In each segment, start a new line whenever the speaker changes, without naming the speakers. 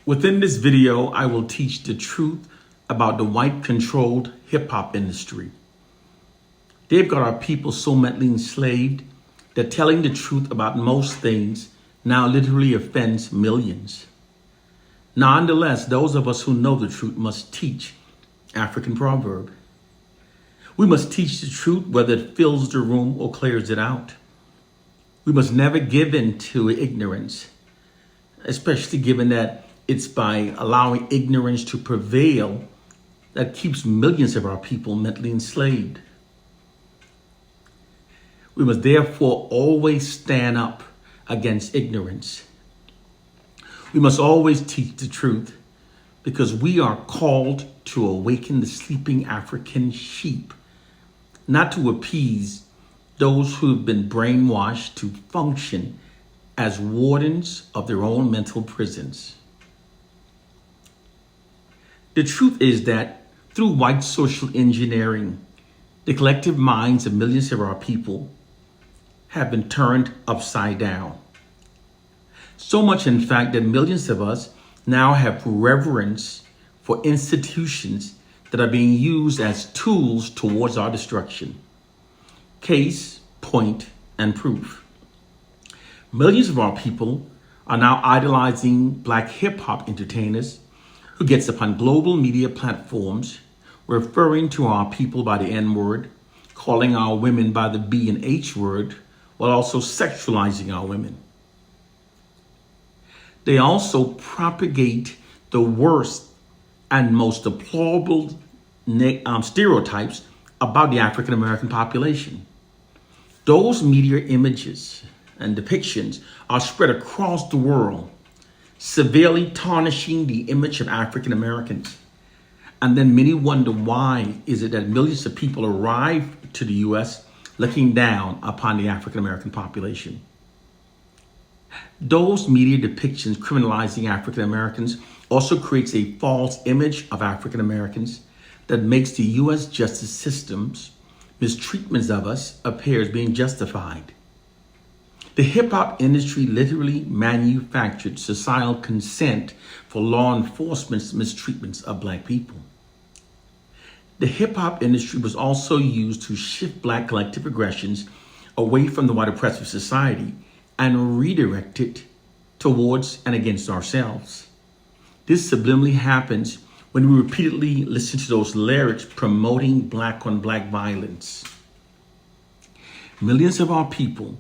Within this video, I will teach the truth about the white-controlled hip-hop industry. They've got our people so mentally enslaved that telling the truth about most things now literally offends millions. Nonetheless, those of us who know the truth must teach African proverb. We must teach the truth whether it fills the room or clears it out. We must never give in to ignorance, especially given that it's by allowing ignorance to prevail that keeps millions of our people mentally enslaved. We must therefore always stand up against ignorance. We must always teach the truth because we are called to awaken the sleeping African sheep, not to appease those who have been brainwashed to function as wardens of their own mental prisons. The truth is that through white social engineering, the collective minds of millions of our people have been turned upside down. So much, in fact, that millions of us now have reverence for institutions that are being used as tools towards our destruction. Case, point, and proof. Millions of our people are now idolizing Black hip-hop entertainers who gets upon global media platforms, referring to our people by the N-word, calling our women by the B and H word, while also sexualizing our women. They also propagate the worst and most deplorable stereotypes about the African American population. Those media images and depictions are spread across the world, severely tarnishing the image of African Americans. And then many wonder why is it that millions of people arrive to the US looking down upon the African American population. Those media depictions criminalizing African Americans also creates a false image of African Americans that makes the US justice system's mistreatments of us appear as being justified. The hip-hop industry literally manufactured societal consent for law enforcement's mistreatments of Black people. The hip-hop industry was also used to shift Black collective aggressions away from the white oppressive society and redirect it towards and against ourselves. This subliminally happens when we repeatedly listen to those lyrics promoting Black on Black violence. Millions of our people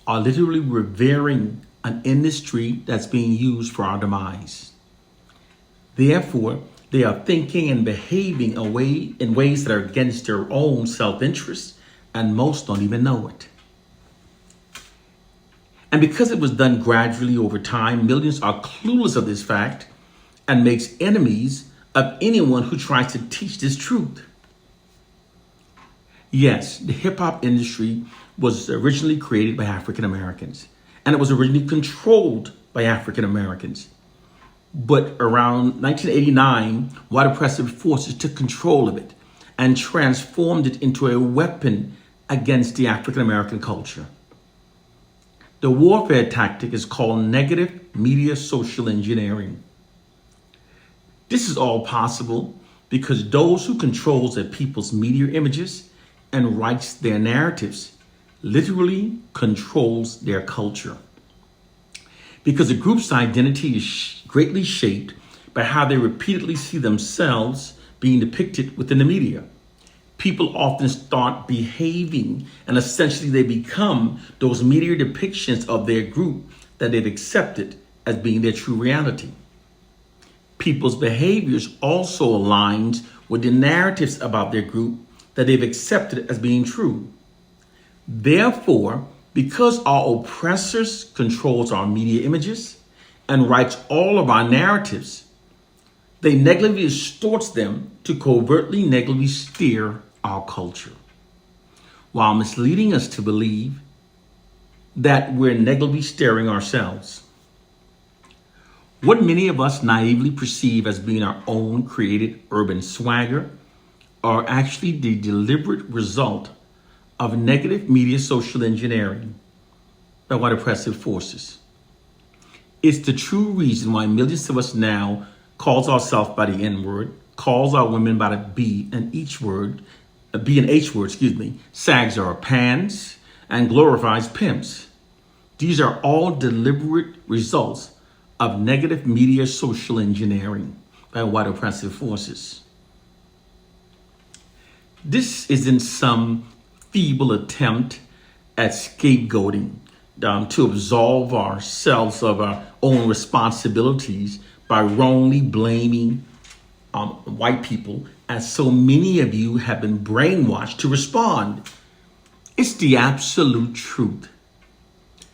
are literally revering an industry that's being used for our demise. Therefore, they are thinking and behaving in ways that are against their own self-interest, and most don't even know it. And because it was done gradually over time, millions are clueless of this fact and makes enemies of anyone who tries to teach this truth. Yes, the hip-hop industry was originally created by African Americans, and it was originally controlled by African Americans. But around 1989, white oppressive forces took control of it and transformed it into a weapon against the African American culture. The warfare tactic is called negative media social engineering. This is all possible because those who controls their people's media images and writes their narratives literally controls their culture. Because a group's identity is greatly shaped by how they repeatedly see themselves being depicted within the media. People often start behaving and essentially they become those media depictions of their group that they've accepted as being their true reality. People's behaviors also aligns with the narratives about their group that they've accepted as being true. Therefore, because our oppressors controls our media images and writes all of our narratives, they negatively distorts them to covertly negatively steer our culture, while misleading us to believe that we're negatively steering ourselves. What many of us naively perceive as being our own created urban swagger are actually the deliberate result of negative media social engineering by white oppressive forces. It's the true reason why millions of us now calls ourselves by the N word, calls our women by the B and H word, sags our pants, and glorifies pimps. These are all deliberate results of negative media social engineering by white oppressive forces. This isn't some feeble attempt at scapegoating to absolve ourselves of our own responsibilities by wrongly blaming white people, as so many of you have been brainwashed to respond. It's the absolute truth.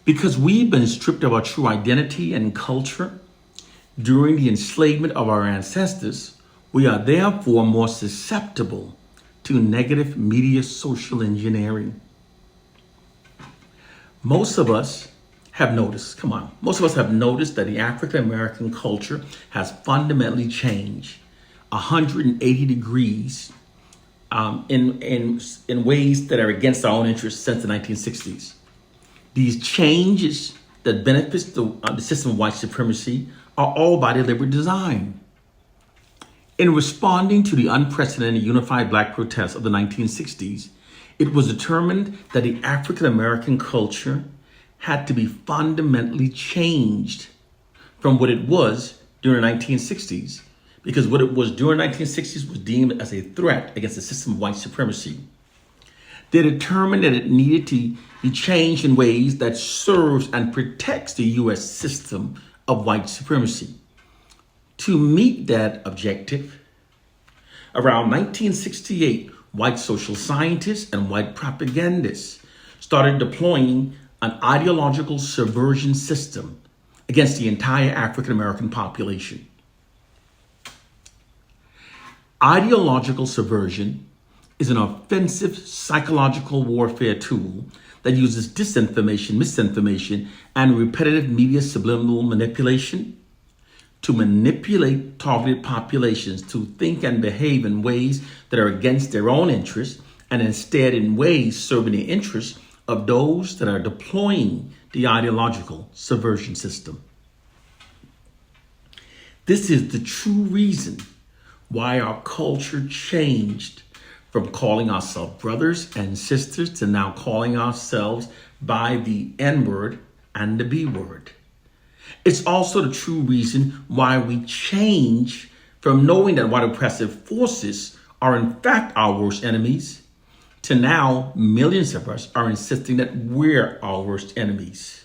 Because we've been stripped of our true identity and culture during the enslavement of our ancestors, we are therefore more susceptible to negative media social engineering. Most of us have noticed that the African American culture has fundamentally changed 180 degrees in ways that are against our own interests since the 1960s. These changes that benefit the system of white supremacy are all by deliberate design. In responding to the unprecedented unified black protests of the 1960s, it was determined that the African American culture had to be fundamentally changed from what it was during the 1960s, because what it was during the 1960s was deemed as a threat against the system of white supremacy. They determined that it needed to be changed in ways that serves and protects the U.S. system of white supremacy. To meet that objective, around 1968, white social scientists and white propagandists started deploying an ideological subversion system against the entire African American population. Ideological subversion is an offensive psychological warfare tool that uses disinformation, misinformation, and repetitive media subliminal manipulation to manipulate targeted populations to think and behave in ways that are against their own interests, and instead in ways serving the interests of those that are deploying the ideological subversion system. This is the true reason why our culture changed from calling ourselves brothers and sisters to now calling ourselves by the N word and the B word. It's also the true reason why we change from knowing that white oppressive forces are in fact our worst enemies to now millions of us are insisting that we're our worst enemies.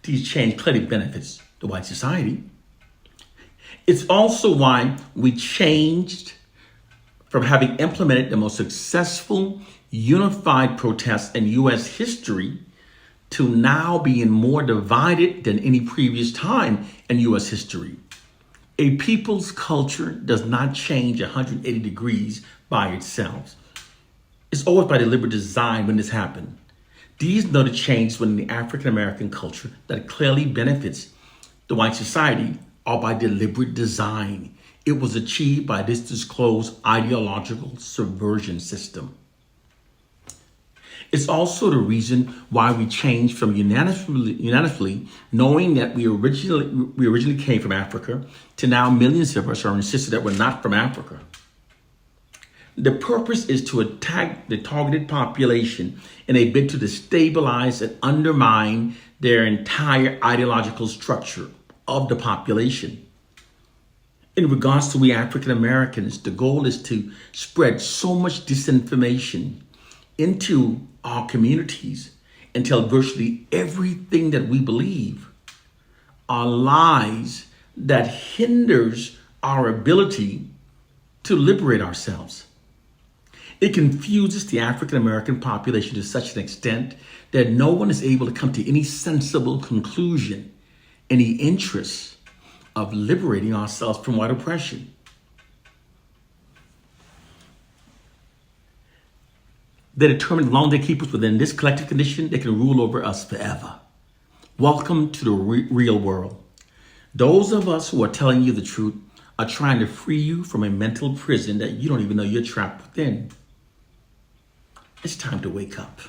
These change clearly benefits the white society. It's also why we changed from having implemented the most successful unified protests in U.S. history to now being more divided than any previous time in U.S. history. A people's culture does not change 180 degrees by itself. It's always by deliberate design when this happened. These noted changes within the African American culture that clearly benefits the white society are by deliberate design. It was achieved by this disclosed ideological subversion system. It's also the reason why we changed from unanimously knowing that we originally came from Africa to now millions of us are insisting that we're not from Africa. The purpose is to attack the targeted population in a bid to destabilize and undermine their entire ideological structure of the population. In regards to we African Americans, the goal is to spread so much disinformation into our communities until virtually everything that we believe are lies that hinders our ability to liberate ourselves. It confuses the African American population to such an extent that no one is able to come to any sensible conclusion in the interest of liberating ourselves from white oppression. They determine as long as they keep us within this collective condition, they can rule over us forever. Welcome to the real world. Those of us who are telling you the truth are trying to free you from a mental prison that you don't even know you're trapped within. It's time to wake up.